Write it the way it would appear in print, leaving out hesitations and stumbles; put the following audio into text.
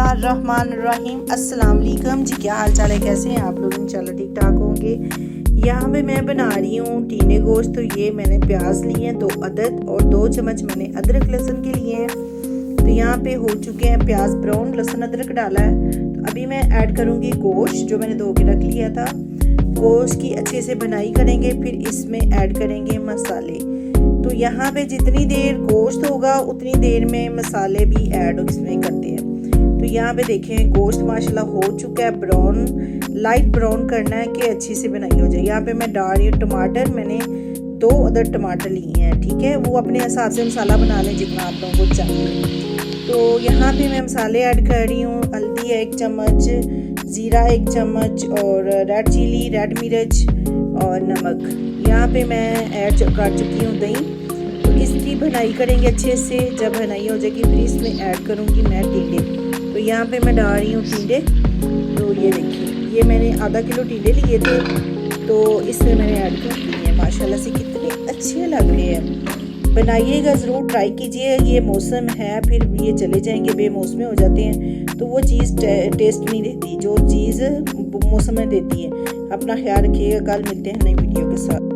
बिस्मिल्लाहिर्रहमानिर्रहीम। अस्सलाम वालेकुम जी, क्या हाल चाल है, कैसे हैं आप लोग? इंशाल्लाह ठीक ठाक होंगे। यहाँ पे मैं बना रही हूँ टीने गोश्त। तो ये मैंने प्याज लिए हैं 2 अदद और 2 चम्मच मैंने अदरक लहसुन के लिए हैं। तो यहाँ पे हो चुके हैं प्याज ब्राउन, लहसुन अदरक डाला है। तो अभी मैं ऐड करूँगी गोश्त जो मैंने धो के रख लिया था। गोश्त की अच्छे से बनाई करेंगे, फिर इसमें ऐड करेंगे मसाले। तो यहाँ पे जितनी देर गोश्त होगा उतनी देर में मसाले भी ऐड इसमें करते हैं। तो यहाँ पे देखें गोश्त माशाल्लाह हो चुका है ब्राउन, लाइट ब्राउन करना है कि अच्छी से बनाई हो जाए। यहाँ पे मैं डाल रही हूँ टमाटर, मैंने 2 अदर टमाटर लिए हैं, ठीक है। वो अपने हिसाब से मसाला बना लें जितना आप लोगों को चाहिए। तो यहाँ पे मैं मसाले ऐड कर रही हूँ। हल्दी 1 चम्मच, ज़ीरा 1 चम्मच और रेड चिली, रेड मिर्च और नमक। यहाँ पे मैं ऐड कर चुकी हूँ दही। तो इसकी भुनाई करेंगे अच्छे से। जब भुनाई हो जाएगी फिर इसमें ऐड करूँगी मैं टींडे। तो यहाँ पे मैं डाल रही हूँ टींडे। तो ये देखिए, ये मैंने आधा किलो टींडे लिए थे, तो इसमें मैंने ऐड कर दिए हैं। माशाल्लाह से कितने अच्छे लग रहे हैं। बनाइएगा ज़रूर, ट्राई कीजिए। ये मौसम है, फिर ये चले जाएंगे, बेमौसमे हो जाते हैं, तो वो चीज़ टेस्ट नहीं देती जो चीज़ मौसम में देती है। अपना ख्याल रखिएगा। कल मिलते हैं नई वीडियो के साथ।